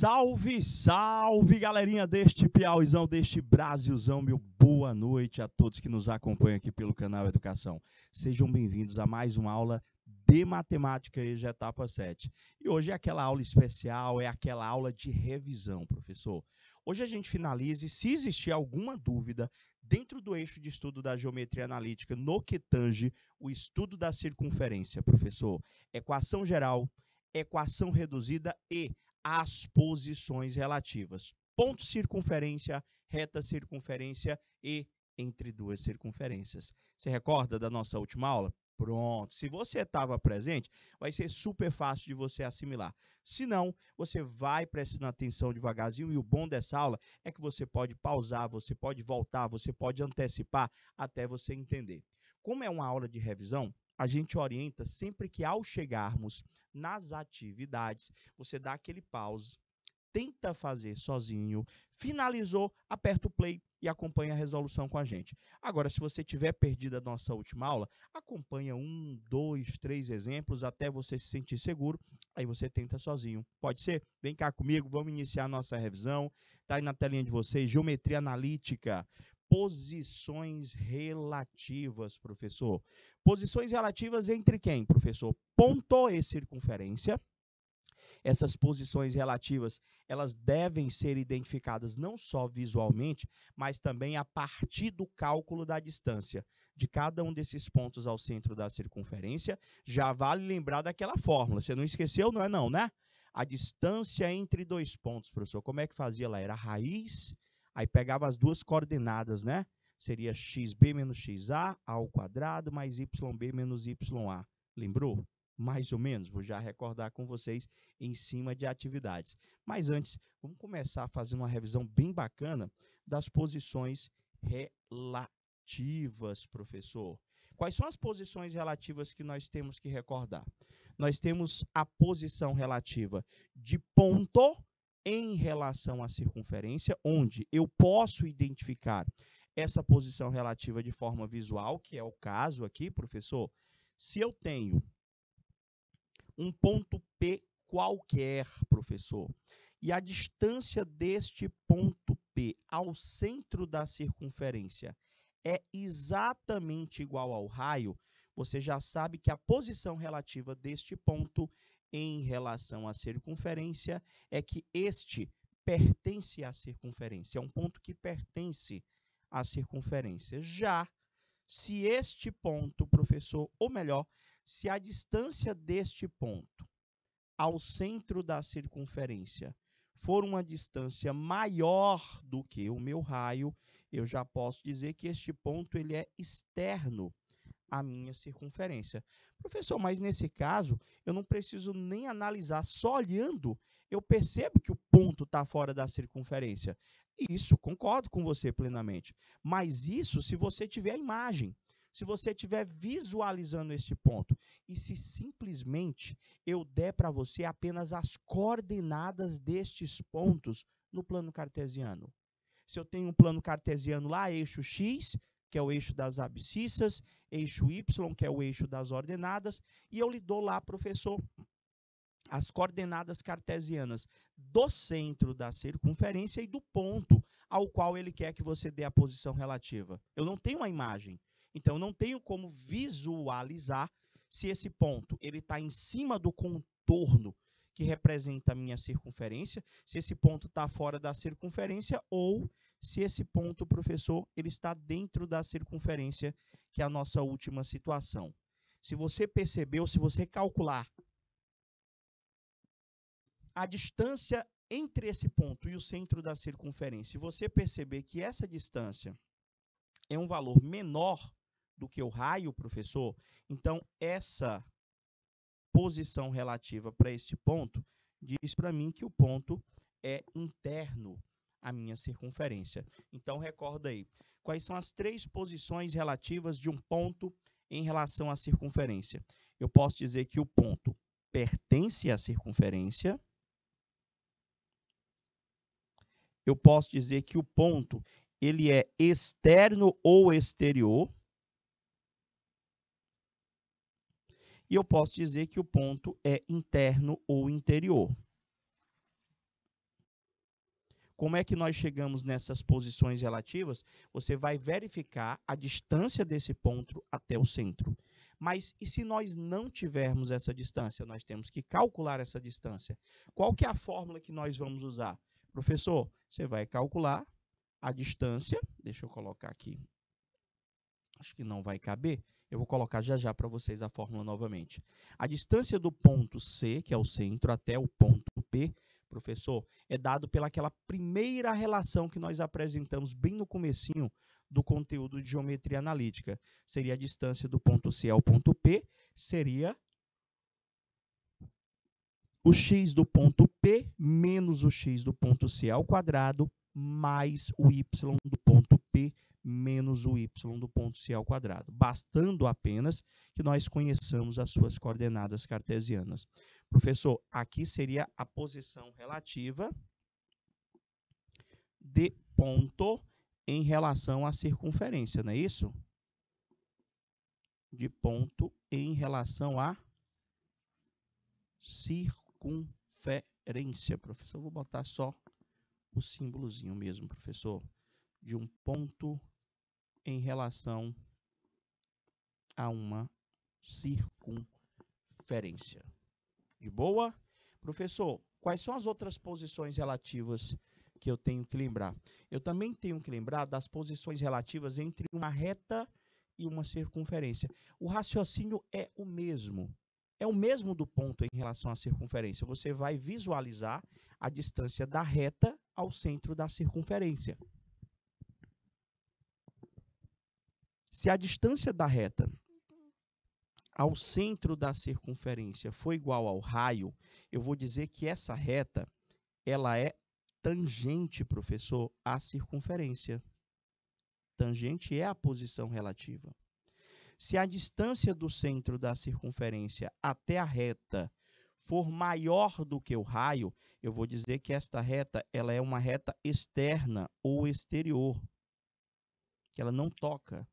Salve, salve, galerinha deste Piauizão, deste Brasilzão, meu boa noite a todos que nos acompanham aqui pelo canal Educação. Sejam bem-vindos a mais uma aula de Matemática EJA Etapa 7. E hoje é aquela aula especial, é aquela aula de revisão, professor. Hoje a gente finaliza e se existir alguma dúvida dentro do eixo de estudo da geometria analítica no que tange o estudo da circunferência, professor, equação geral, equação reduzida e as posições relativas. Ponto circunferência, reta circunferência e entre duas circunferências. Você recorda da nossa última aula? Pronto. Se você estava presente, vai ser super fácil de você assimilar. Se não, você vai prestando atenção devagarzinho e o bom dessa aula é que você pode pausar, você pode voltar, você pode antecipar até você entender. Como é uma aula de revisão, a gente orienta sempre que ao chegarmos nas atividades, você dá aquele pause, tenta fazer sozinho, finalizou, aperta o play e acompanha a resolução com a gente. Agora, se você tiver perdido a nossa última aula, acompanha 1, 2, 3 exemplos até você se sentir seguro, aí você tenta sozinho. Pode ser? Vem cá comigo, vamos iniciar a nossa revisão. Está aí na telinha de vocês, geometria analítica. Posições relativas, professor. Posições relativas entre quem, professor? Ponto e circunferência. Essas posições relativas, elas devem ser identificadas não só visualmente, mas também a partir do cálculo da distância de cada um desses pontos ao centro da circunferência. Já vale lembrar daquela fórmula. Você não esqueceu, não é não, né? A distância entre dois pontos, professor. Como é que fazia lá? Era a raiz, aí pegava as duas coordenadas, né? Seria xb menos xa ao quadrado mais yb menos ya. Lembrou? Mais ou menos, vou já recordar com vocês em cima de atividades. Mas antes, vamos começar a fazer uma revisão bem bacana das posições relativas, professor. Quais são as posições relativas que nós temos que recordar? Nós temos a posição relativa de ponto em relação à circunferência, onde eu posso identificar essa posição relativa de forma visual, que é o caso aqui, professor. Se eu tenho um ponto P qualquer, professor, e a distância deste ponto P ao centro da circunferência é exatamente igual ao raio, você já sabe que a posição relativa deste ponto em relação à circunferência é que este pertence à circunferência, é um ponto que pertence à circunferência. Já se este ponto, professor, ou melhor, se a distância deste ponto ao centro da circunferência for uma distância maior do que o meu raio, eu já posso dizer que este ponto ele é externo à minha circunferência. Professor, mas nesse caso, eu não preciso nem analisar, só olhando, eu percebo que o ponto está fora da circunferência. Isso, concordo com você plenamente. Mas isso se você tiver a imagem, se você estiver visualizando este ponto. E se simplesmente eu der para você apenas as coordenadas destes pontos no plano cartesiano. Se eu tenho um plano cartesiano lá, eixo x, que é o eixo das abscissas, eixo y, que é o eixo das ordenadas, e eu lhe dou lá, professor, as coordenadas cartesianas do centro da circunferência e do ponto ao qual ele quer que você dê a posição relativa. Eu não tenho uma imagem, então eu não tenho como visualizar se esse ponto ele está em cima do contorno que representa a minha circunferência, se esse ponto está fora da circunferência ou se esse ponto, professor, ele está dentro da circunferência, que é a nossa última situação. Se você percebeu, se você calcular a distância entre esse ponto e o centro da circunferência, se você perceber que essa distância é um valor menor do que o raio, professor, então essa posição relativa para este ponto diz para mim que o ponto é interno à minha circunferência. Então, recorda aí, quais são as três posições relativas de um ponto em relação à circunferência? Eu posso dizer que o ponto pertence à circunferência. Eu posso dizer que o ponto ele é externo ou exterior. E eu posso dizer que o ponto é interno ou interior. Como é que nós chegamos nessas posições relativas? Você vai verificar a distância desse ponto até o centro. Mas e se nós não tivermos essa distância? Nós temos que calcular essa distância. Qual que é a fórmula que nós vamos usar? Professor, você vai calcular a distância. Deixa eu colocar aqui. Acho que não vai caber. Eu vou colocar já já para vocês a fórmula novamente. A distância do ponto C, que é o centro, até o ponto P, professor, é dado pelaquela primeira relação que nós apresentamos bem no comecinho do conteúdo de geometria analítica. Seria a distância do ponto C ao ponto P, seria o x do ponto P menos o x do ponto C ao quadrado, mais o y do ponto P menos o y do ponto C ao quadrado, bastando apenas que nós conheçamos as suas coordenadas cartesianas. Professor, aqui seria a posição relativa de ponto em relação à circunferência, não é isso? De ponto em relação à circunferência. Professor, eu vou botar só o símbolozinho mesmo, professor, de um ponto em relação a uma circunferência. De boa? Professor, quais são as outras posições relativas que eu tenho que lembrar? Eu também tenho que lembrar das posições relativas entre uma reta e uma circunferência. O raciocínio é o mesmo. É o mesmo do ponto em relação à circunferência. Você vai visualizar a distância da reta ao centro da circunferência. Se a distância da reta ao centro da circunferência for igual ao raio, eu vou dizer que essa reta ela é tangente, professor, à circunferência. Tangente é a posição relativa. Se a distância do centro da circunferência até a reta for maior do que o raio, eu vou dizer que esta reta ela é uma reta externa ou exterior, que ela não toca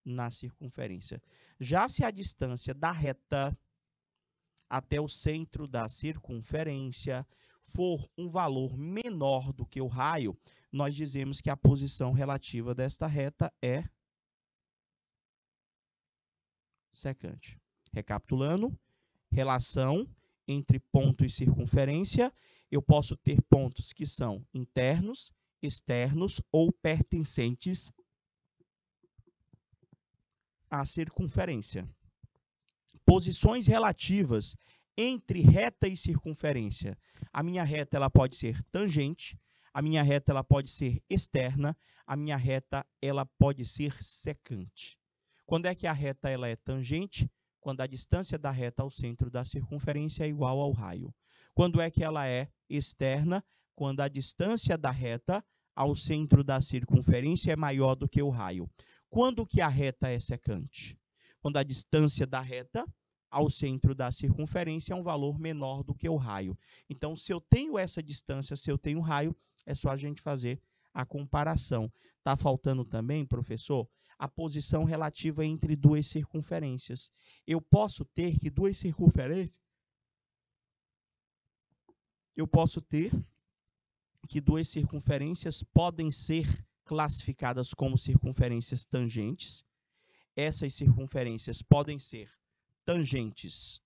na circunferência. Já se a distância da reta até o centro da circunferência for um valor menor do que o raio, nós dizemos que a posição relativa desta reta é secante. Recapitulando, relação entre ponto e circunferência, eu posso ter pontos que são internos, externos ou pertencentes à circunferência. Posições relativas entre reta e circunferência. A minha reta ela pode ser tangente, a minha reta ela pode ser externa, a minha reta ela pode ser secante. Quando é que a reta ela é tangente? Quando a distância da reta ao centro da circunferência é igual ao raio. Quando é que ela é externa? Quando a distância da reta ao centro da circunferência é maior do que o raio. Quando que a reta é secante? Quando a distância da reta ao centro da circunferência é um valor menor do que o raio. Então, se eu tenho essa distância, se eu tenho raio, é só a gente fazer a comparação. Está faltando também, professor, a posição relativa entre duas circunferências. Eu posso ter que duas circunferências podem ser classificadas como circunferências tangentes. Essas circunferências podem ser tangentes.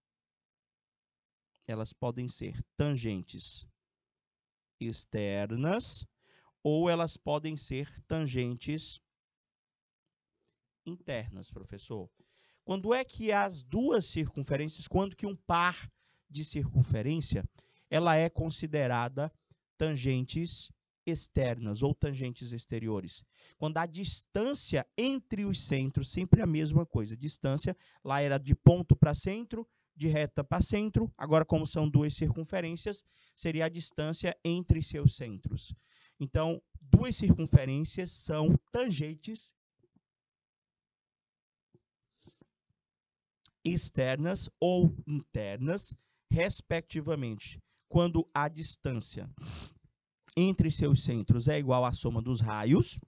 Elas podem ser tangentes externas ou elas podem ser tangentes internas, professor. Quando é que as duas circunferências, quando que um par de circunferência, ela é considerada tangentes externas ou tangentes exteriores? Quando a distância entre os centros, sempre a mesma coisa, distância, lá era de ponto para centro, de reta para centro, agora como são duas circunferências, seria a distância entre seus centros. Então, duas circunferências são tangentes externas ou internas, respectivamente, quando a distância entre seus centros é igual à soma dos raios,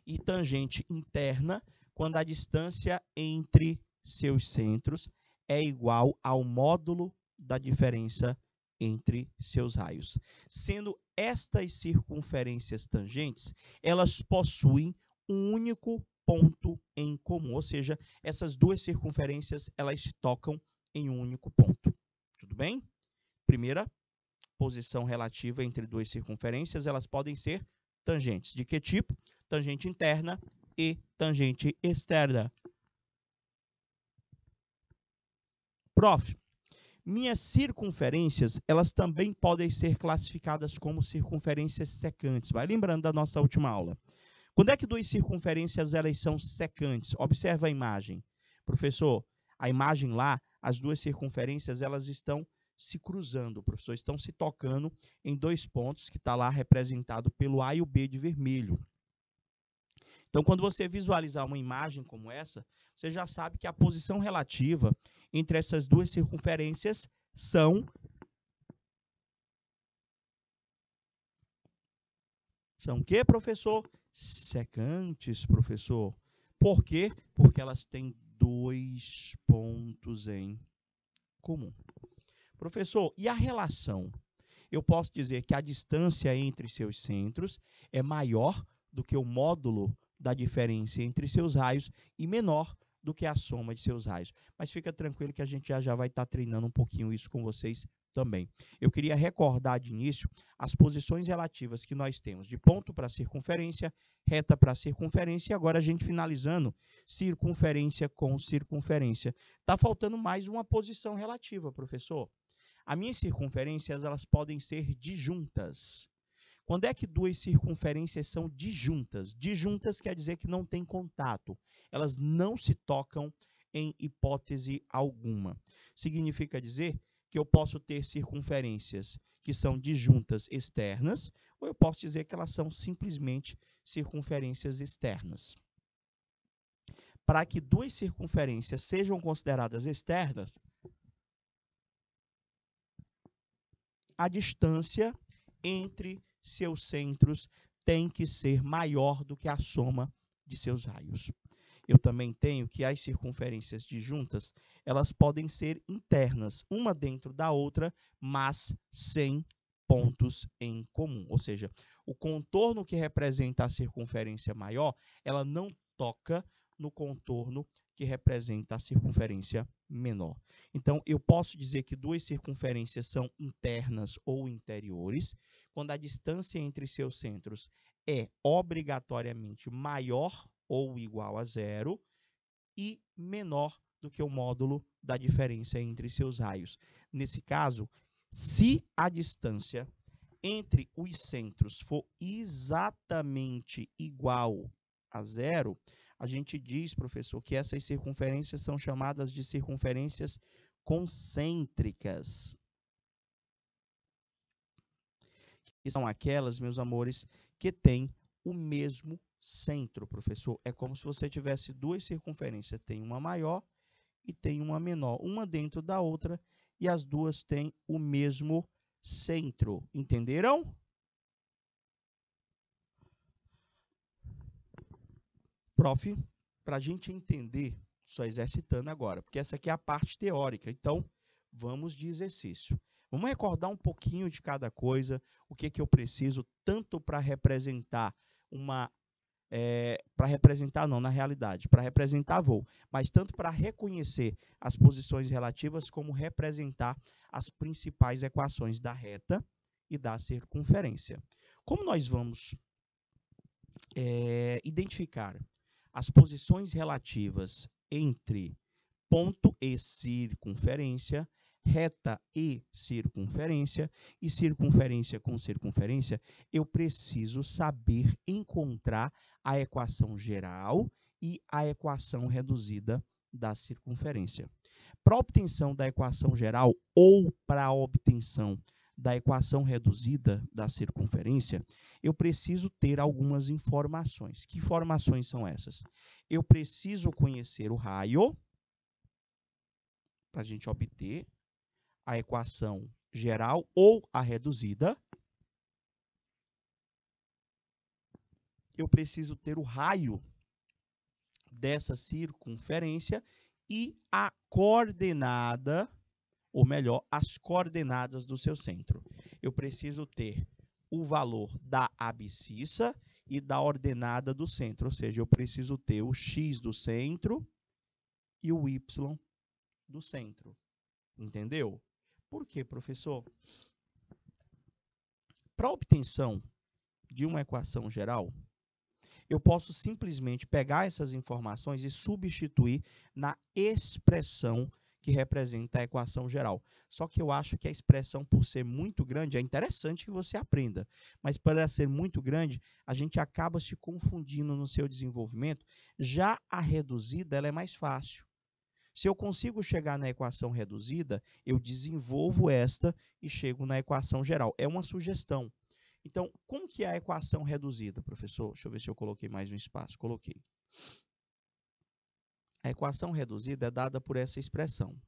e tangente interna, quando a distância entre seus centros é igual ao módulo da diferença entre seus raios. Sendo estas circunferências tangentes, elas possuem um único ponto em comum, ou seja, essas duas circunferências elas se tocam em um único ponto. Tudo bem? Primeira posição relativa entre duas circunferências, elas podem ser tangentes. De que tipo? Tangente interna e tangente externa. Prof, minhas circunferências, elas também podem ser classificadas como circunferências secantes. Vai lembrando da nossa última aula. Quando é que duas circunferências elas são secantes? Observa a imagem. Professor, a imagem lá, as duas circunferências, elas estão se cruzando, professor, estão se tocando em dois pontos que está lá representado pelo A e o B de vermelho. Então, quando você visualizar uma imagem como essa, você já sabe que a posição relativa entre essas duas circunferências são o quê, professor? Secantes, professor. Por quê? Porque elas têm dois pontos em comum. Professor, e a relação? Eu posso dizer que a distância entre seus centros é maior do que o módulo da diferença entre seus raios e menor do que a soma de seus raios. Mas fica tranquilo que a gente já vai estar treinando um pouquinho isso com vocês também. Eu queria recordar de início as posições relativas que nós temos de ponto para circunferência, reta para circunferência, e agora a gente finalizando circunferência com circunferência. Está faltando mais uma posição relativa, professor. As minhas circunferências elas podem ser disjuntas. Quando é que duas circunferências são disjuntas? Disjuntas quer dizer que não tem contato. Elas não se tocam em hipótese alguma. Significa dizer que eu posso ter circunferências que são disjuntas externas, ou eu posso dizer que elas são simplesmente circunferências externas. Para que duas circunferências sejam consideradas externas, a distância entre seus centros tem que ser maior do que a soma de seus raios. Eu também tenho que as circunferências disjuntas, elas podem ser internas, uma dentro da outra, mas sem pontos em comum. Ou seja, o contorno que representa a circunferência maior, ela não toca no contorno que representa a circunferência menor. Então, eu posso dizer que duas circunferências são internas ou interiores, quando a distância entre seus centros é obrigatoriamente maior ou igual a zero e menor do que o módulo da diferença entre seus raios. Nesse caso, se a distância entre os centros for exatamente igual a zero, a gente diz, professor, que essas circunferências são chamadas de circunferências concêntricas. Que são aquelas, meus amores, que têm o mesmo centro, professor. É como se você tivesse duas circunferências, tem uma maior e tem uma menor, uma dentro da outra, e as duas têm o mesmo centro. Entenderam? Prof, para a gente entender, só exercitando agora, porque essa aqui é a parte teórica. Então, vamos de exercício. Vamos recordar um pouquinho de cada coisa, o que eu preciso, tanto para representar na realidade, para representar voo, mas tanto para reconhecer as posições relativas, como representar as principais equações da reta e da circunferência. Como nós vamos identificar as posições relativas entre ponto e circunferência, reta e circunferência com circunferência, eu preciso saber encontrar a equação geral e a equação reduzida da circunferência. Para a obtenção da equação geral ou para a obtenção da equação reduzida da circunferência, eu preciso ter algumas informações. Que informações são essas? Eu preciso conhecer o raio para a gente obter a equação geral ou a reduzida. Eu preciso ter o raio dessa circunferência e a coordenada ou melhor, as coordenadas do seu centro. Eu preciso ter o valor da abscissa e da ordenada do centro, ou seja, eu preciso ter o x do centro e o y do centro. Entendeu? Por quê, professor? Para a obtenção de uma equação geral, eu posso simplesmente pegar essas informações e substituir na expressão que representa a equação geral. Só que eu acho que a expressão, por ser muito grande, é interessante que você aprenda, mas para ela ser muito grande, a gente acaba se confundindo no seu desenvolvimento. Já a reduzida, ela é mais fácil. Se eu consigo chegar na equação reduzida, eu desenvolvo esta e chego na equação geral. É uma sugestão. Então, como que é a equação reduzida, professor? Deixa eu ver se eu coloquei mais um espaço. Coloquei. A equação reduzida é dada por essa expressão.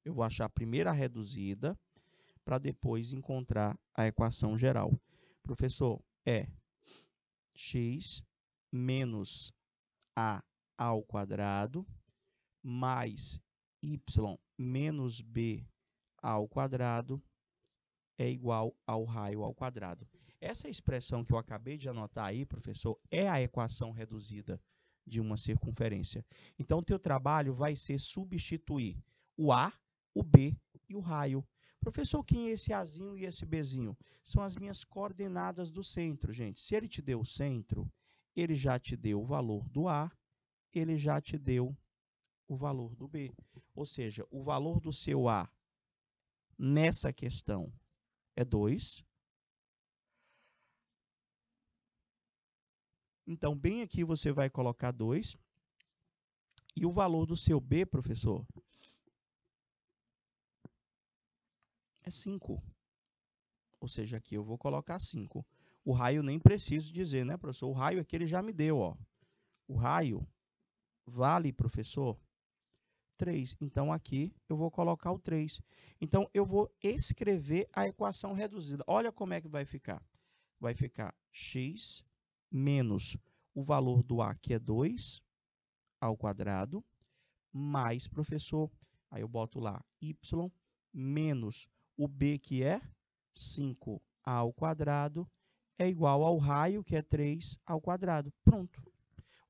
Eu vou achar primeiro a reduzida para depois encontrar a equação geral. Professor, é x menos a ao quadrado mais y menos b ao quadrado é igual ao raio ao quadrado. Essa expressão que eu acabei de anotar aí, professor, é a equação reduzida de uma circunferência. Então, o teu trabalho vai ser substituir o A, o B e o raio. Professor, quem é esse Azinho e esse Bzinho? São as minhas coordenadas do centro, gente. Se ele te deu o centro, ele já te deu o valor do A, ele já te deu o valor do B. Ou seja, o valor do seu A nessa questão é 2. Então, bem aqui você vai colocar 2. E o valor do seu B, professor, é 5. Ou seja, aqui eu vou colocar 5. O raio nem preciso dizer, né, professor? O raio aqui ele já me deu, ó. O raio vale, professor, 3. Então, aqui eu vou colocar o 3. Então, eu vou escrever a equação reduzida. Olha como é que vai ficar. Vai ficar x menos o valor do A, que é 2, ao quadrado, mais, professor, aí eu boto lá y menos o b, que é 5 ao quadrado, é igual ao raio, que é 3 ao quadrado. Pronto.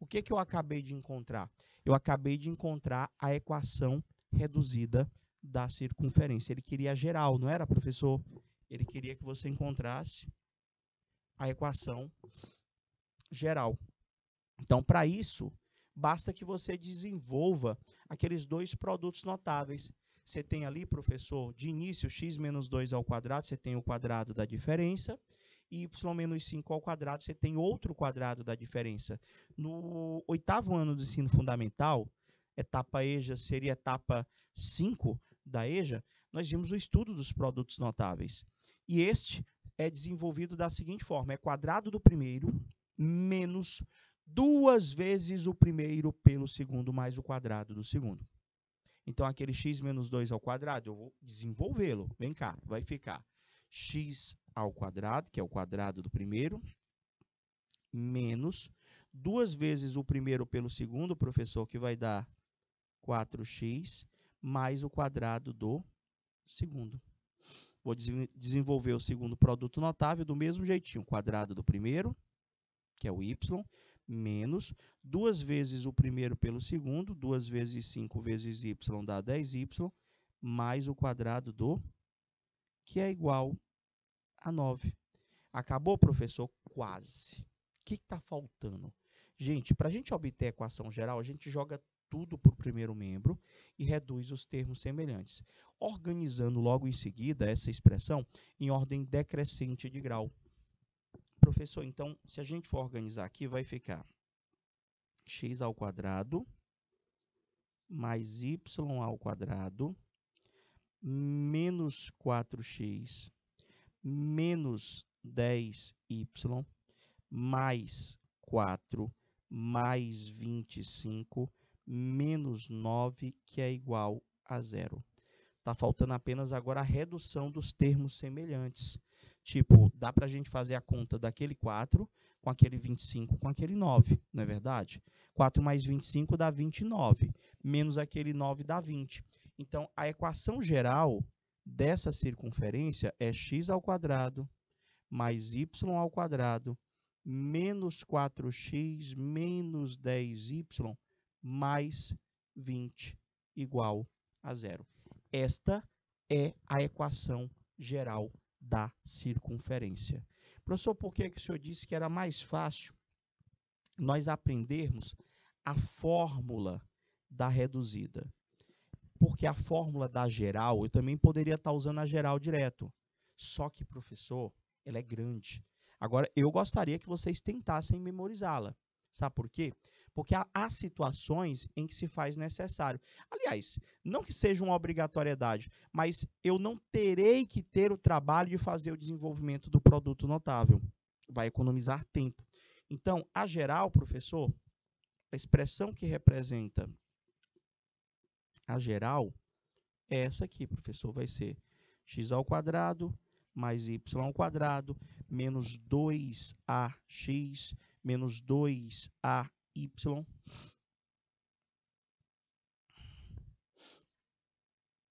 O que eu acabei de encontrar? Eu acabei de encontrar a equação reduzida da circunferência. Ele queria a geral, não era, professor? Ele queria que você encontrasse a equação geral. Então, para isso, basta que você desenvolva aqueles dois produtos notáveis. Você tem ali, professor, de início, x menos 2 ao quadrado, você tem o quadrado da diferença, e y menos 5 ao quadrado, você tem outro quadrado da diferença. No 8º ano do ensino fundamental, etapa EJA seria etapa 5 da EJA, nós vimos o estudo dos produtos notáveis. E este é desenvolvido da seguinte forma, é quadrado do primeiro menos 2 vezes o primeiro pelo segundo mais o quadrado do segundo. Então, aquele x menos 2 ao quadrado, eu vou desenvolvê-lo. Vem cá, vai ficar x ao quadrado, que é o quadrado do primeiro, menos 2 vezes o primeiro pelo segundo, professor, que vai dar 4x, mais o quadrado do segundo. Vou desenvolver o segundo produto notável do mesmo jeitinho. Quadrado do primeiro, que é o y, menos 2 vezes o primeiro pelo segundo, 2 vezes 5 vezes y dá 10y, mais o quadrado do, que é igual a 9. Acabou, professor? Quase. O que está faltando? Gente, para a gente obter a equação geral, a gente joga tudo para o primeiro membro e reduz os termos semelhantes, organizando logo em seguida essa expressão em ordem decrescente de grau. Professor, então, se a gente for organizar aqui, vai ficar x ao quadrado mais y ao quadrado menos 4x menos 10y mais 4 mais 25 menos 9, que é igual a 0. Está faltando apenas agora a redução dos termos semelhantes. Tipo, dá para a gente fazer a conta daquele 4 com aquele 25 com aquele 9, não é verdade? 4 mais 25 dá 29, menos aquele 9 dá 20. Então, a equação geral dessa circunferência é x² mais y² menos 4x menos 10y mais 20 igual a zero. Esta é a equação geral da circunferência. Professor, por que o senhor disse que era mais fácil nós aprendermos a fórmula da reduzida? Porque a fórmula da geral, eu também poderia estar usando a geral direto. Só que, professor, ela é grande. Agora, eu gostaria que vocês tentassem memorizá-la. Sabe por quê? Porque há situações em que se faz necessário. Aliás, não que seja uma obrigatoriedade, mas eu não terei que ter o trabalho de fazer o desenvolvimento do produto notável. Vai economizar tempo. Então, a geral, professor, a expressão que representa a geral é essa aqui, professor. Vai ser x² mais y² menos 2ax menos 2ay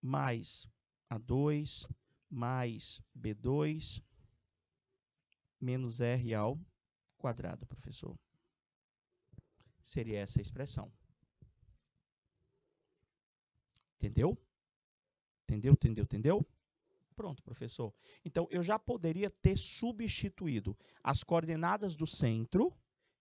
mais A2 mais B2 menos R ao quadrado, professor. Seria essa a expressão. Entendeu? Entendeu? Pronto, professor. Então, eu já poderia ter substituído as coordenadas do centro,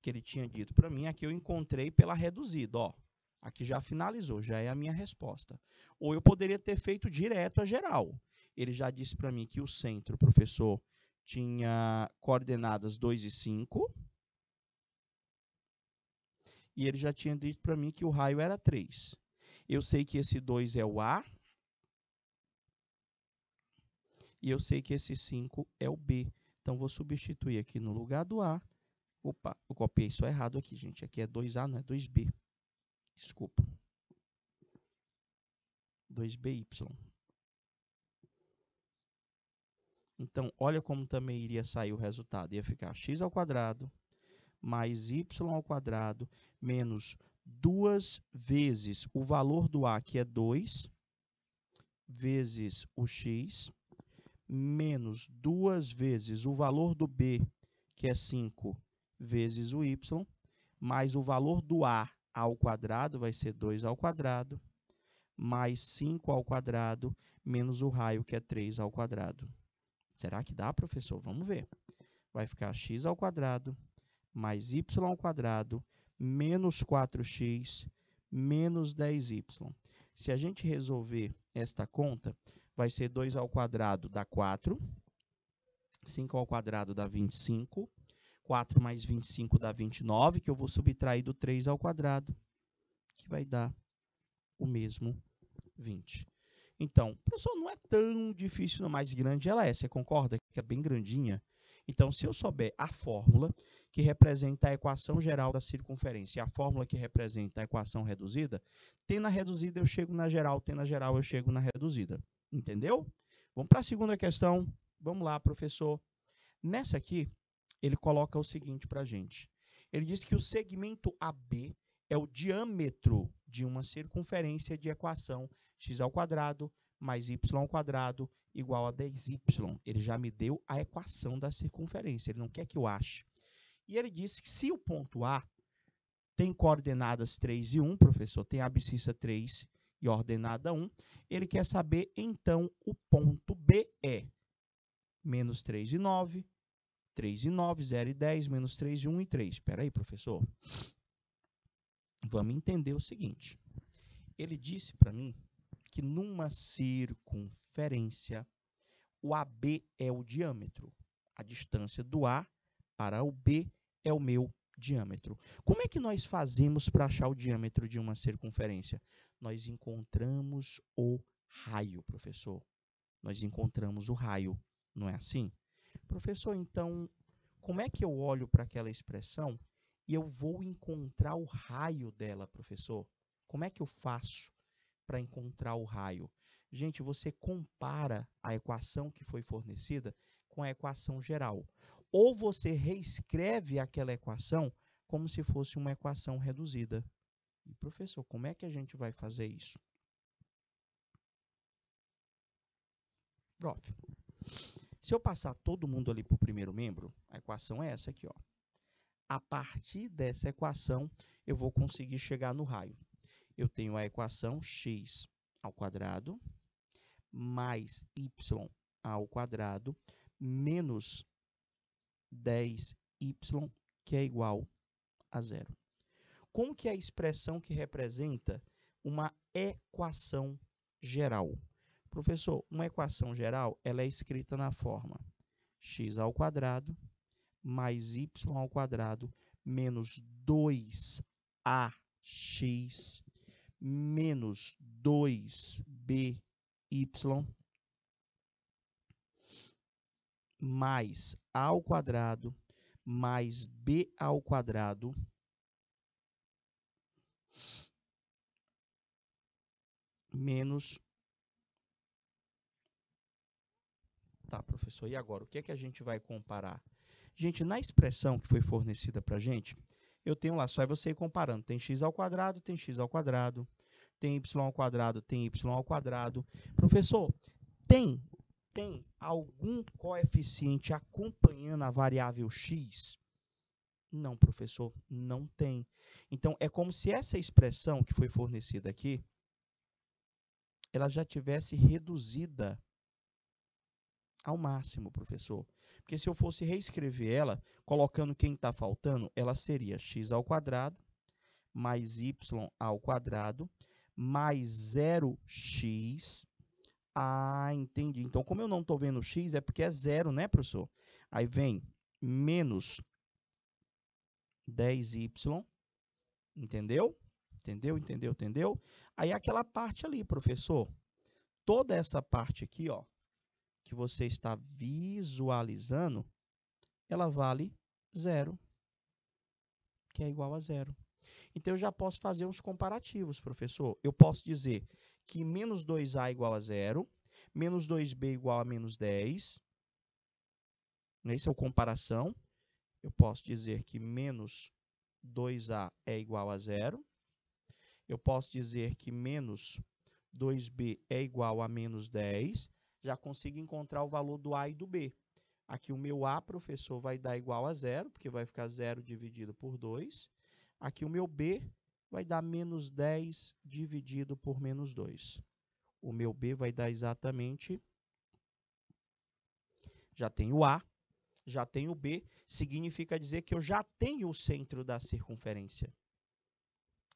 que ele tinha dito para mim, aqui eu encontrei pela reduzida, ó. Aqui já finalizou, já é a minha resposta. Ou eu poderia ter feito direto a geral. Ele já disse para mim que o centro, professor, tinha coordenadas 2 e 5. E ele já tinha dito para mim que o raio era 3. Eu sei que esse 2 é o A. E eu sei que esse 5 é o B. Então, vou substituir aqui no lugar do A. Opa, eu copiei isso errado aqui, gente. Aqui é 2A, não é 2B. Desculpa. 2BY. Então, olha como também iria sair o resultado. Ia ficar x² mais y² menos 2 vezes o valor do A, que é 2, vezes o x, menos 2 vezes o valor do B, que é 5, vezes o y, mais o valor do A ao quadrado, vai ser 2² mais 5² menos o raio, que é 3². Será que dá, professor? Vamos ver. Vai ficar x² mais y² menos 4x menos 10y. Se a gente resolver esta conta, vai ser 2² dá 4, 5² dá 25, 4 mais 25 dá 29, que eu vou subtrair do 3², que vai dar o mesmo 20. Então, professor, não é tão difícil, não, mais grande ela é. Você concorda que é bem grandinha? Então, se eu souber a fórmula que representa a equação geral da circunferência e a fórmula que representa a equação reduzida, tendo a reduzida eu chego na geral, tendo a geral eu chego na reduzida. Entendeu? Vamos para a segunda questão. Vamos lá, professor. Nessa aqui, ele coloca o seguinte para a gente. Ele diz que o segmento AB é o diâmetro de uma circunferência de equação x² mais y² igual a 10y. Ele já me deu a equação da circunferência, ele não quer que eu ache. E ele disse que se o ponto A tem coordenadas 3 e 1, professor, tem abscissa 3 e ordenada 1, ele quer saber, então, o ponto B é menos 3 e 9, 3 e 9, 0 e 10, menos 3 e 1 e 3. Espera aí, professor. Vamos entender o seguinte. Ele disse para mim que numa circunferência, o AB é o diâmetro. A distância do A para o B é o meu diâmetro. Como é que nós fazemos para achar o diâmetro de uma circunferência? Nós encontramos o raio, professor. Nós encontramos o raio, não é assim? Professor, então, como é que eu olho para aquela expressão e eu vou encontrar o raio dela, professor? Como é que eu faço para encontrar o raio? Gente, você compara a equação que foi fornecida com a equação geral. Ou você reescreve aquela equação como se fosse uma equação reduzida. E, professor, como é que a gente vai fazer isso? Prof, se eu passar todo mundo ali para o primeiro membro, a equação é essa aqui, ó. A partir dessa equação, eu vou conseguir chegar no raio. Eu tenho a equação x ao quadrado mais y ao quadrado menos 10y, que é igual a zero. Como que é a expressão que representa uma equação geral? Professor, uma equação geral, ela é escrita na forma x ao quadrado mais y ao quadrado menos 2ax menos 2by mais a ao quadrado mais b ao quadrado menos... Tá, professor, e agora? O que é que a gente vai comparar? Gente, na expressão que foi fornecida para a gente, eu tenho lá, só é você ir comparando. Tem x ao quadrado, tem x ao quadrado, tem y ao quadrado, tem y ao quadrado. Professor, tem algum coeficiente acompanhando a variável x? Não, professor, não tem. Então, é como se essa expressão que foi fornecida aqui, ela já tivesse reduzida ao máximo, professor. Porque se eu fosse reescrever ela, colocando quem está faltando, ela seria x ao quadrado mais y ao quadrado mais 0x. Ah, entendi. Então, como eu não estou vendo x, é porque é zero, né, professor? Aí vem menos 10y, entendeu? Entendeu? Aí aquela parte ali, professor, toda essa parte aqui, ó, que você está visualizando, ela vale zero, que é igual a zero. Então, eu já posso fazer uns comparativos, professor. Eu posso dizer que menos 2a igual a zero, menos 2b igual a menos 10. Essa é a comparação. Eu posso dizer que menos 2a é igual a zero. Eu posso dizer que menos 2b é igual a menos 10. Já consigo encontrar o valor do a e do b. Aqui o meu a, professor, vai dar igual a zero, porque vai ficar 0 dividido por 2. Aqui o meu b vai dar menos 10 dividido por menos 2. O meu b vai dar exatamente... Já tenho a, já tenho b, significa dizer que eu já tenho o centro da circunferência.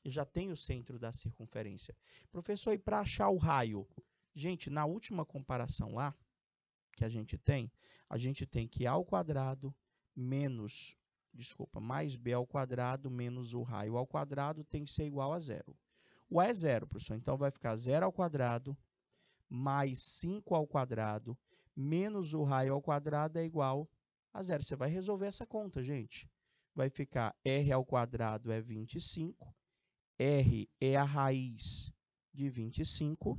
Eu já tenho o centro da circunferência. Professor, e para achar o raio? Gente, na última comparação lá, que a gente tem que a ao quadrado menos, mais b ao quadrado menos o raio ao quadrado tem que ser igual a zero. O a é zero, professor, então vai ficar 0 ao quadrado mais 5 ao quadrado menos o raio ao quadrado é igual a zero. Você vai resolver essa conta, gente. Vai ficar r ao quadrado é 25, r é a raiz de 25,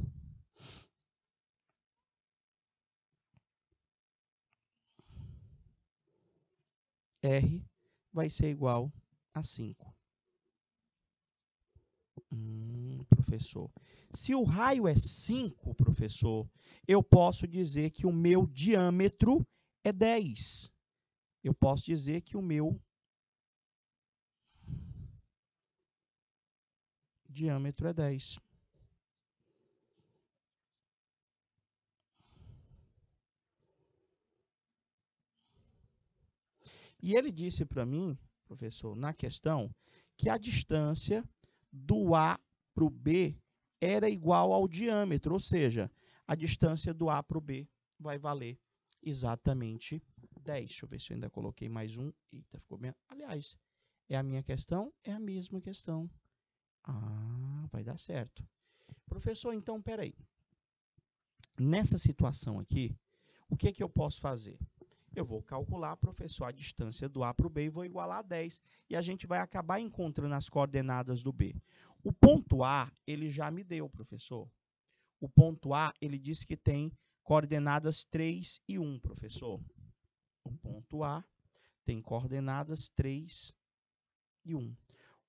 r vai ser igual a 5. Professor, se o raio é 5, professor, eu posso dizer que o meu diâmetro é 10. Eu posso dizer que o meu diâmetro é 10. E ele disse para mim, professor, na questão, que a distância do A para o B era igual ao diâmetro, ou seja, a distância do A para o B vai valer exatamente 10. Deixa eu ver se eu ainda coloquei mais um. Eita, ficou bem. Aliás, é a minha questão? É a mesma questão. Ah, vai dar certo. Professor, então, peraí. Nessa situação aqui, o que é que eu posso fazer? Eu vou calcular, professor, a distância do A para o B e vou igualar a 10. E a gente vai acabar encontrando as coordenadas do B. O ponto A, ele já me deu, professor. O ponto A, ele disse que tem coordenadas 3 e 1, professor. O ponto A tem coordenadas 3 e 1.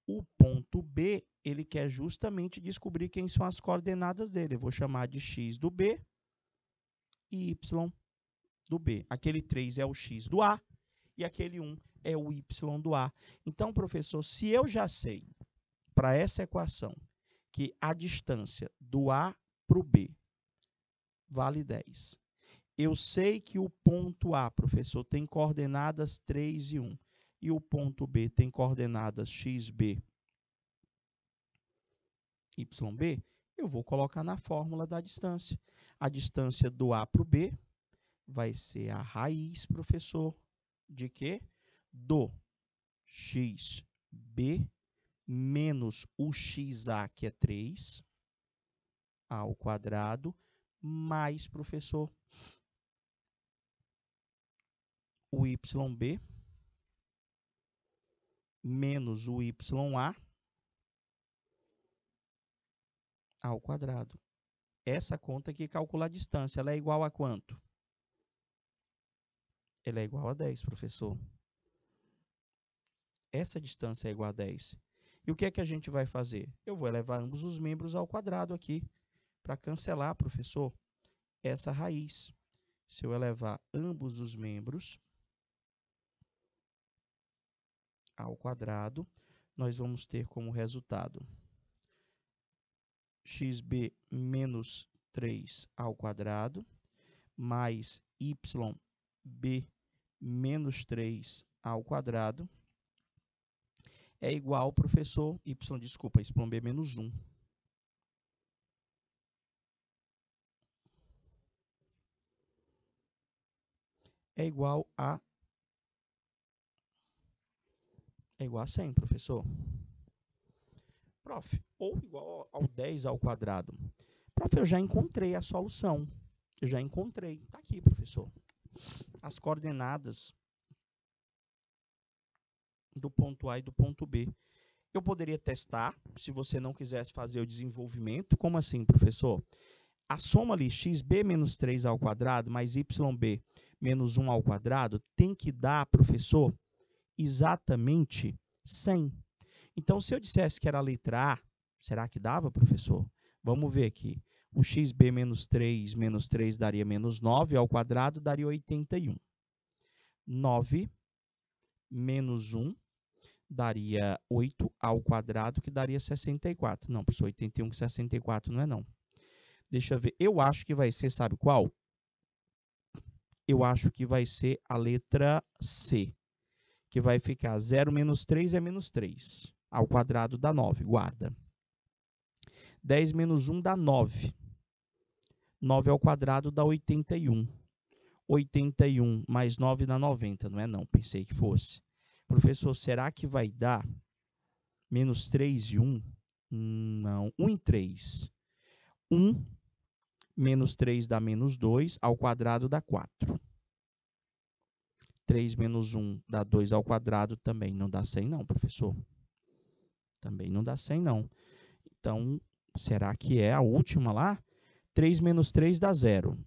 O ponto B, ele quer justamente descobrir quem são as coordenadas dele. Eu vou chamar de x do B e y do B. Aquele 3 é o x do A e aquele 1 é o y do A. Então, professor, se eu já sei, para essa equação, que a distância do A para o B vale 10. Eu sei que o ponto A, professor, tem coordenadas 3 e 1. E o ponto B tem coordenadas xb, yb. Eu vou colocar na fórmula da distância. A distância do A para o B vai ser a raiz, professor, de quê? Do xb menos o xa, que é 3, ao quadrado, mais, professor, o yb menos o ya ao quadrado. Essa conta aqui calcula a distância. Ela é igual a quanto? Ela é igual a 10, professor. Essa distância é igual a 10. E o que é que a gente vai fazer? Eu vou elevar ambos os membros ao quadrado aqui, para cancelar, professor, essa raiz. Se eu elevar ambos os membros ao quadrado, nós vamos ter como resultado xb menos 3 ao quadrado, mais yb menos 3 ao quadrado, é igual, professor, yb menos 1. É igual a 100, professor. Prof, ou igual ao 10 ao quadrado. Prof, eu já encontrei a solução. Eu já encontrei. Está aqui, professor. As coordenadas do ponto A e do ponto B. Eu poderia testar, se você não quisesse fazer o desenvolvimento. Como assim, professor? A soma ali, xb menos 3 ao quadrado, mais yb menos 1 ao quadrado, tem que dar, professor, exatamente 100. Então, se eu dissesse que era a letra A, será que dava, professor? Vamos ver aqui. O xb menos 3 daria menos 9, ao quadrado daria 81. 9 menos 1 daria 8 ao quadrado, que daria 64. Não, professor, 81 com 64 não é não. Deixa eu ver. Eu acho que vai ser, sabe qual? Eu acho que vai ser a letra C, que vai ficar 0 menos 3 é menos 3. Ao quadrado dá 9, guarda. 10 menos 1 dá 9. 9 ao quadrado dá 81. 81 mais 9 dá 90, não é não, pensei que fosse. Professor, será que vai dar menos 3 e 1? Não, 1 e 3. 1 menos 3 dá menos 2, ao quadrado dá 4. 3 menos 1 dá 2 ao quadrado, também não dá 100 não, professor. Também não dá 100 não. Então, será que é a última lá? 3 menos 3 dá 0.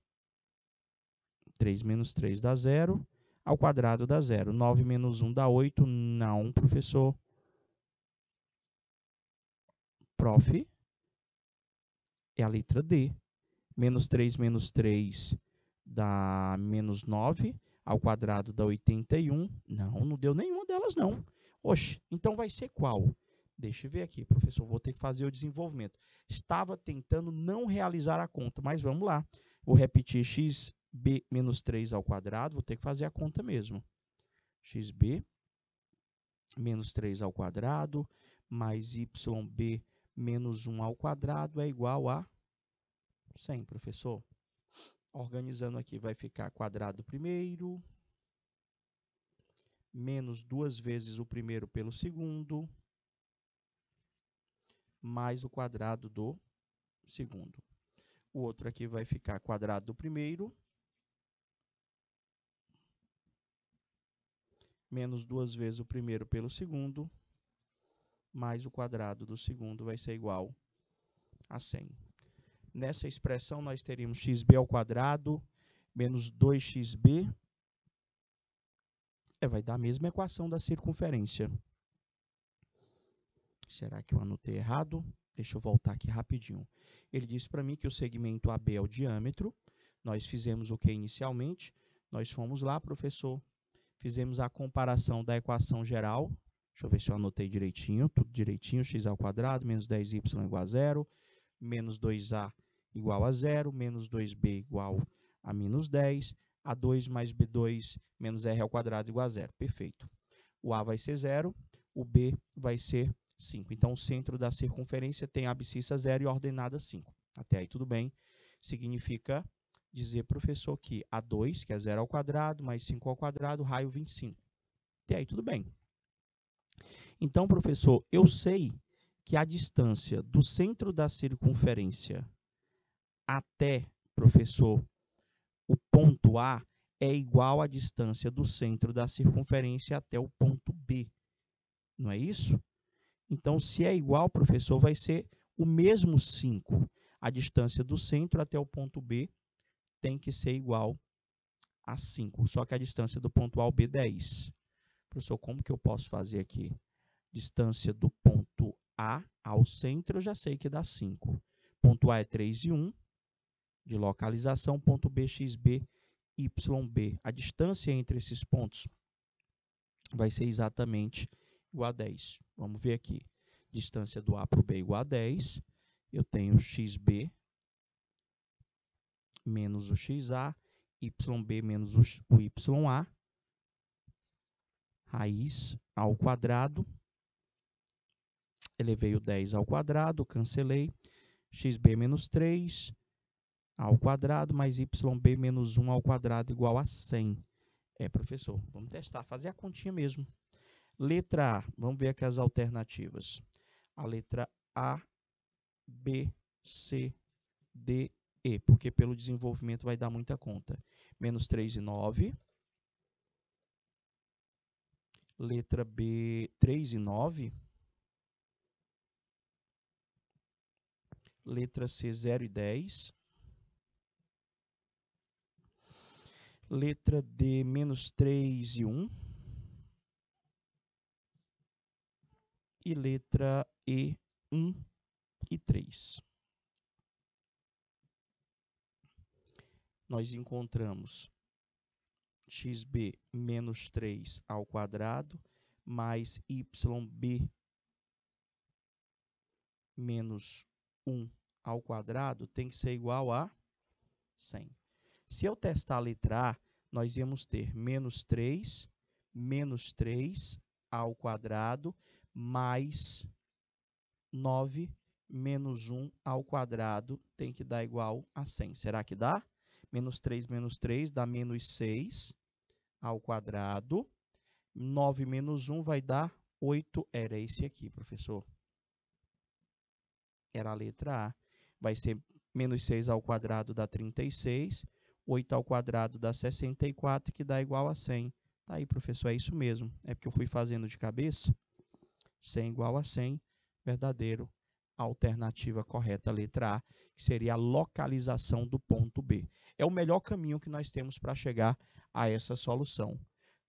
3 menos 3 dá 0, ao quadrado dá 0. 9 menos 1 dá 8, não, professor. Prof, é a letra D. Menos 3 dá menos 9, ao quadrado dá 81. Não, não deu nenhuma delas, não. Oxe, então vai ser qual? Deixa eu ver aqui, professor, vou ter que fazer o desenvolvimento. Estava tentando não realizar a conta, mas vamos lá. Vou repetir xb menos 3 ao quadrado, vou ter que fazer a conta mesmo. Xb menos 3 ao quadrado, mais yb menos 1 ao quadrado é igual a 100, professor. Organizando aqui, vai ficar quadrado primeiro, menos 2 vezes o primeiro pelo segundo, mais o quadrado do segundo. O outro aqui vai ficar quadrado do primeiro, menos 2 vezes o primeiro pelo segundo, mais o quadrado do segundo vai ser igual a 100. Nessa expressão, nós teríamos xb ao quadrado menos 2xb. Vai dar a mesma equação da circunferência. Será que eu anotei errado? Deixa eu voltar aqui rapidinho. Ele disse para mim que o segmento AB é o diâmetro, Nós fizemos o que inicialmente? Nós fomos lá, professor, fizemos a comparação da equação geral. Deixa eu ver se eu anotei direitinho, tudo direitinho. X ao quadrado, menos 10y igual a zero, menos 2a igual a zero, menos 2b igual a menos 10, A2 mais B2 menos R ao quadrado igual a zero. Perfeito. O A vai ser 0, o B vai ser 5. Então, o centro da circunferência tem abscissa 0 e ordenada 5. Até aí tudo bem. Significa dizer, professor, que A2, que é 0 ao quadrado, mais 5 ao quadrado, raio 25. Até aí tudo bem. Então, professor, eu sei que a distância do centro da circunferência até, professor, o ponto A é igual à distância do centro da circunferência até o ponto B. Não é isso? Então, se é igual, professor, vai ser o mesmo 5. A distância do centro até o ponto B tem que ser igual a 5. Só que a distância do ponto A ao B é 10. Professor, como que eu posso fazer aqui? Distância do ponto A ao centro, eu já sei que dá 5. Ponto A é 3 e 1. De localização, ponto B, XB, YB. A distância entre esses pontos vai ser exatamente igual a 10. Vamos ver aqui. Distância do A para o B igual a 10. Eu tenho XB menos o XA, YB menos o YA, raiz ao quadrado. Elevei o 10 ao quadrado, cancelei. XB menos 3 ao quadrado mais YB menos 1 ao quadrado igual a 100. Professor, vamos testar, fazer a continha mesmo. Letra A, vamos ver aqui as alternativas. A letra A, B, C, D, E, porque pelo desenvolvimento vai dar muita conta. Menos 3 e 9. Letra B, 3 e 9. Letra C, 0 e 10. Letra D, menos 3 e 1. E letra E, 1 e 3. Nós encontramos XB menos 3 ao quadrado mais YB menos 1 ao quadrado tem que ser igual a 100. Se eu testar a letra A, nós íamos ter menos 3 ao quadrado mais 9 menos 1 ao quadrado tem que dar igual a 100. Será que dá? Menos 3 dá menos 6 ao quadrado. 9 menos 1 vai dar 8. Era esse aqui, professor. Era a letra A. Vai ser menos 6 ao quadrado dá 36. 8 ao quadrado dá 64, que dá igual a 100. Tá aí, professor, é isso mesmo. É porque eu fui fazendo de cabeça. 100 igual a 100, verdadeiro. Alternativa correta, letra A, que seria a localização do ponto B. É o melhor caminho que nós temos para chegar a essa solução.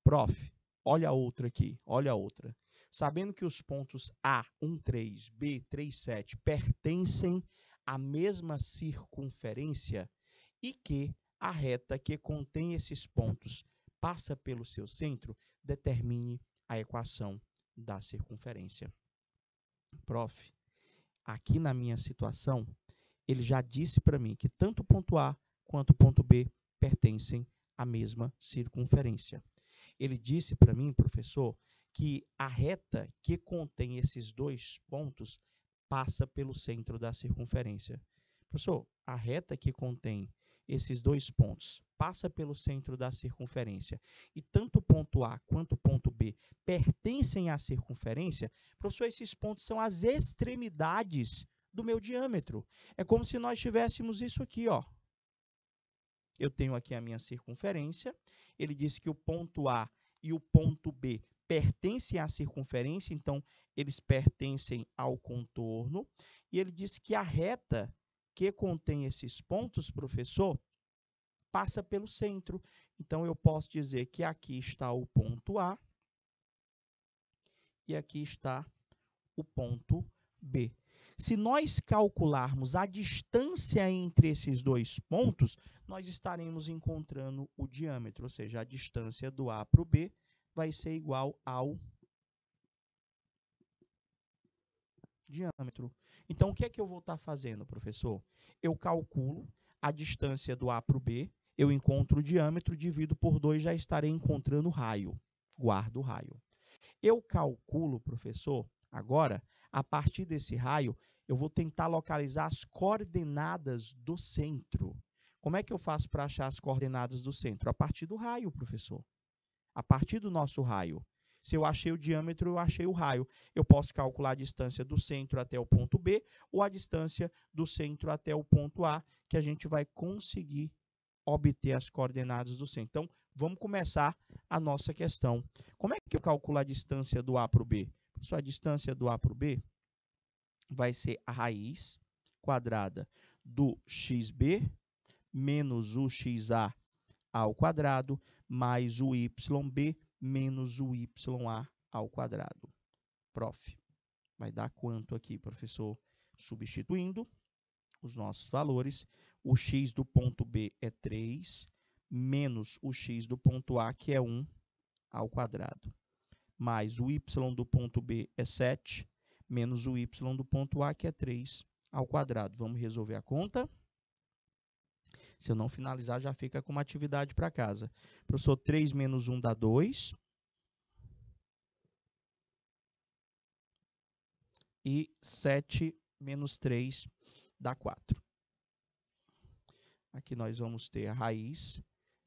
Prof, olha a outra aqui, olha a outra. Sabendo que os pontos A, 1, 3, B, 3, 7 pertencem à mesma circunferência e que a reta que contém esses pontos passa pelo seu centro, determine a equação da circunferência. Prof, aqui na minha situação, ele já disse para mim que tanto o ponto A quanto o ponto B pertencem à mesma circunferência. Ele disse para mim, professor, que a reta que contém esses dois pontos passa pelo centro da circunferência. Professor, a reta que contém esses dois pontos passa pelo centro da circunferência e tanto o ponto A quanto o ponto B pertencem à circunferência, professor, esses pontos são as extremidades do meu diâmetro. É como se nós tivéssemos isso aqui, ó. Eu tenho aqui a minha circunferência, ele disse que o ponto A e o ponto B pertencem à circunferência, então eles pertencem ao contorno, e ele disse que a reta que contém esses pontos, professor, passa pelo centro. Então, eu posso dizer que aqui está o ponto A e aqui está o ponto B. Se nós calcularmos a distância entre esses dois pontos, nós estaremos encontrando o diâmetro, ou seja, a distância do A para o B vai ser igual ao diâmetro. Então, o que é que eu vou estar fazendo, professor? Eu calculo a distância do A para o B, eu encontro o diâmetro, divido por 2, já estarei encontrando o raio. Guardo o raio. Eu calculo, professor, agora, a partir desse raio, eu vou tentar localizar as coordenadas do centro. Como é que eu faço para achar as coordenadas do centro? A partir do raio, professor. A partir do nosso raio. Se eu achei o diâmetro, eu achei o raio. Eu posso calcular a distância do centro até o ponto B ou a distância do centro até o ponto A, que a gente vai conseguir obter as coordenadas do centro. Então, vamos começar a nossa questão. Como é que eu calculo a distância do A para o B? A distância do A para o B vai ser a raiz quadrada do xb menos o xa ao quadrado mais o yb menos o ya ao quadrado. Prof, vai dar quanto aqui, professor? Substituindo os nossos valores, o x do ponto B é 3, menos o x do ponto A, que é 1, ao quadrado. Mais o y do ponto B é 7, menos o y do ponto A, que é 3, ao quadrado. Vamos resolver a conta? Se eu não finalizar, já fica com uma atividade para casa. Professor, 3 menos 1 dá 2. E 7 menos 3 dá 4. Aqui nós vamos ter a raiz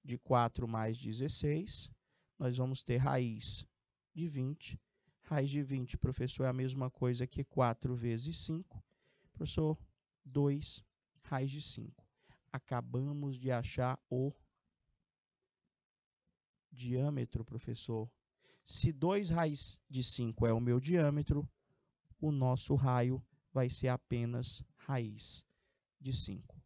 de 4 mais 16. Nós vamos ter raiz de 20. Raiz de 20, professor, é a mesma coisa que 4 vezes 5. Professor, 2 raiz de 5. Acabamos de achar o diâmetro, professor. Se 2 raiz de 5 é o meu diâmetro, o nosso raio vai ser apenas raiz de 5.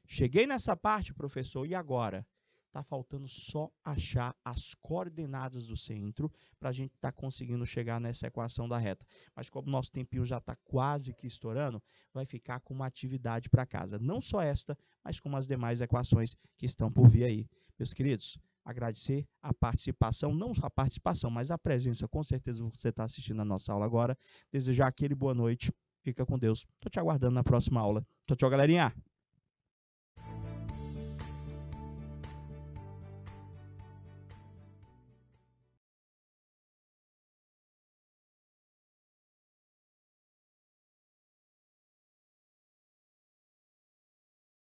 Cheguei nessa parte, professor, e agora? Está faltando só achar as coordenadas do centro para a gente estar conseguindo chegar nessa equação da reta. Mas como o nosso tempinho já está quase que estourando, vai ficar com uma atividade para casa. Não só esta, mas como as demais equações que estão por vir aí. Meus queridos, agradecer a participação, não só a participação, mas a presença. Com certeza você está assistindo a nossa aula agora. Desejar aquele boa noite. Fica com Deus. Estou te aguardando na próxima aula. Tchau, tchau, galerinha!